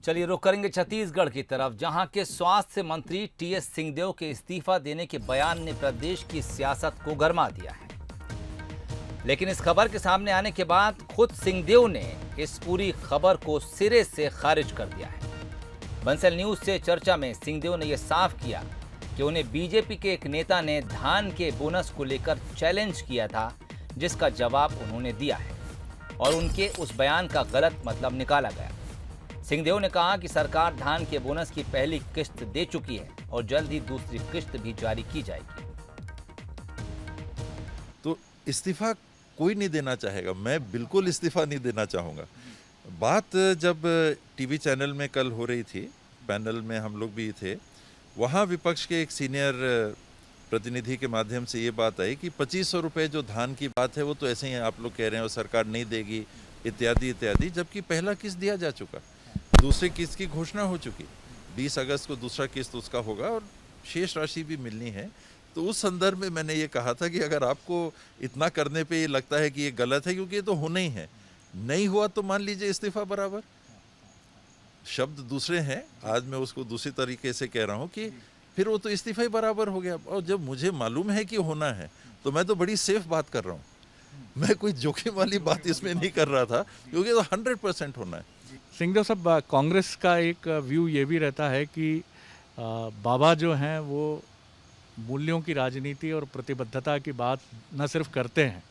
चलिए रुक करेंगे छत्तीसगढ़ की तरफ, जहां के स्वास्थ्य मंत्री टीएस सिंहदेव के इस्तीफा देने के बयान ने प्रदेश की सियासत को गरमा दिया है। लेकिन इस खबर के सामने आने के बाद खुद सिंहदेव ने इस पूरी खबर को सिरे से खारिज कर दिया है। बंसल न्यूज से चर्चा में सिंहदेव ने यह साफ किया कि उन्हें बीजेपी के एक नेता ने धान के बोनस को लेकर चैलेंज किया था, जिसका जवाब उन्होंने दिया है और उनके उस बयान का गलत मतलब निकाला गया। सिंहदेव ने कहा कि सरकार धान के बोनस की पहली किस्त दे चुकी है और जल्द ही दूसरी किस्त भी जारी की जाएगी। तो इस्तीफा कोई नहीं देना चाहेगा, मैं बिल्कुल इस्तीफा नहीं देना चाहूँगा। बात जब टीवी चैनल में कल हो रही थी, पैनल में हम लोग भी थे, वहाँ विपक्ष के एक सीनियर प्रतिनिधि के माध्यम से ये बात आई कि 2500 रुपये जो धान की बात है वो तो ऐसे ही आप लोग कह रहे हैं और सरकार नहीं देगी इत्यादि इत्यादि, जबकि पहला किस्त दिया जा चुका, दूसरी किस्त की घोषणा हो चुकी, 20 अगस्त को दूसरा किस्त उसका होगा और शेष राशि भी मिलनी है। तो उस संदर्भ में मैंने ये कहा था कि अगर आपको इतना करने पे ये लगता है कि ये गलत है, क्योंकि ये तो होना ही है, नहीं हुआ तो मान लीजिए इस्तीफा बराबर। शब्द दूसरे हैं, आज मैं उसको दूसरी तरीके से कह रहा हूँ कि फिर वो तो इस्तीफा ही बराबर हो गया। और जब मुझे मालूम है कि होना है तो मैं तो बड़ी सेफ बात कर रहा हूँ, मैं कोई जोखिम वाली बात इसमें नहीं कर रहा था, क्योंकि तो 100% होना है। सिंहदेव साहब, कांग्रेस का एक व्यू ये भी रहता है कि बाबा जो हैं वो मूल्यों की राजनीति और प्रतिबद्धता की बात न सिर्फ करते हैं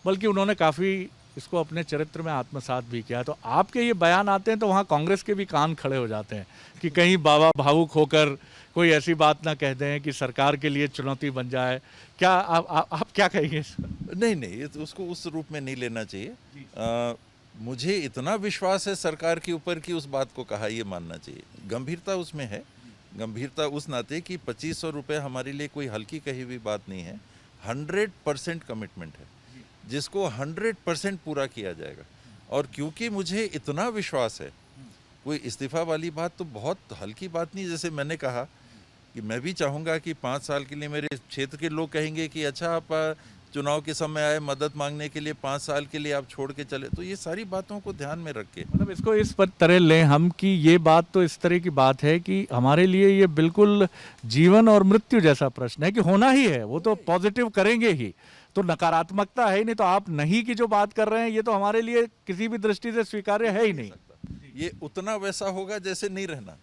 बल्कि उन्होंने काफ़ी इसको अपने चरित्र में आत्मसात भी किया। तो आपके ये बयान आते हैं तो वहाँ कांग्रेस के भी कान खड़े हो जाते हैं कि कहीं बाबा भावुक होकर कोई ऐसी बात ना कह दें कि सरकार के लिए चुनौती बन जाए। क्या आप क्या कहेंगे इस पर? नहीं, तो उसको उस रूप में नहीं लेना चाहिए। मुझे इतना विश्वास है सरकार के ऊपर कि उस बात को कहा ये मानना चाहिए। गंभीरता उसमें है, गंभीरता उस नाते कि 2500 रुपये हमारे लिए कोई हल्की कही हुई बात नहीं है, 100% कमिटमेंट है जिसको 100% पूरा किया जाएगा। और क्योंकि मुझे इतना विश्वास है, कोई इस्तीफा वाली बात तो बहुत हल्की बात नहीं। जैसे मैंने कहा कि मैं भी चाहूँगा कि 5 साल के लिए मेरे क्षेत्र के लोग कहेंगे कि अच्छा आप चुनाव के समय आए मदद मांगने के लिए, 5 साल के लिए आप छोड़ के चले, तो ये सारी बातों को ध्यान में रख के मतलब इसको इस पर तरह लें हम कि ये बात तो इस तरह की बात है कि हमारे लिए ये बिल्कुल जीवन और मृत्यु जैसा प्रश्न है कि होना ही है, वो तो पॉजिटिव करेंगे ही, तो नकारात्मकता है ही नहीं। तो आप नहीं की जो बात कर रहे हैं ये तो हमारे लिए किसी भी दृष्टि से स्वीकार्य है ही नहीं। ये उतना वैसा होगा जैसे नहीं रहना,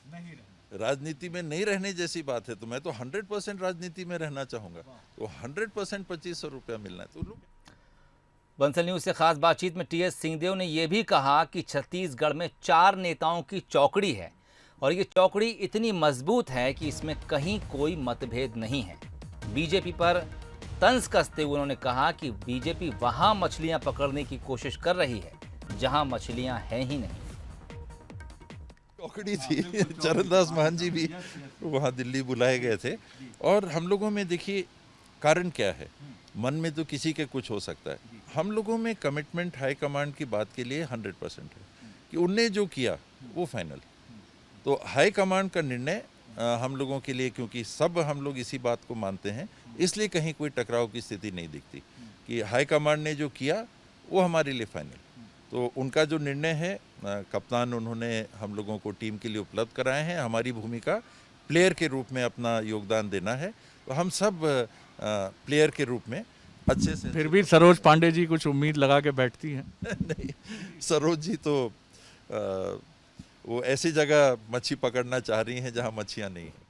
राजनीति में नहीं रहने जैसी बात है। तो मैं तो 100% राजनीति में रहना चाहूंगा, तो 100% 2500 रुपया मिलना है। तो बंसल न्यूज से खास बातचीत में टीएस सिंहदेव ने यह भी कहा कि छत्तीसगढ़ में 4 नेताओं की चौकड़ी है और ये चौकड़ी इतनी मजबूत है कि इसमें कहीं कोई मतभेद नहीं है। बीजेपी पर तंज कसते हुए उन्होंने कहा कि बीजेपी वहां मछलियां पकड़ने की कोशिश कर रही है जहां मछलियां हैं ही नहीं। चौकड़ी थी, चरणदास महंत जी भी वहाँ दिल्ली बुलाए गए थे। और हम लोगों में देखिए कारण क्या है, मन में तो किसी के कुछ हो सकता है, हम लोगों में कमिटमेंट हाई कमांड की बात के लिए 100% है कि उनने जो किया वो फाइनल। तो हाई कमांड का निर्णय हम लोगों के लिए, क्योंकि सब हम लोग इसी बात को मानते हैं, इसलिए कहीं कोई टकराव की स्थिति नहीं दिखती कि हाई कमांड ने जो किया वो हमारे लिए फाइनल। तो उनका जो निर्णय है, कप्तान उन्होंने हम लोगों को टीम के लिए उपलब्ध कराए हैं, हमारी भूमिका प्लेयर के रूप में अपना योगदान देना है। तो हम सब प्लेयर के रूप में अच्छे से। फिर भी सरोज पांडे जी कुछ उम्मीद लगा के बैठती हैं? नहीं, सरोज जी तो वो ऐसी जगह मच्छी पकड़ना चाह रही हैं जहां मच्छियां नहीं हैं।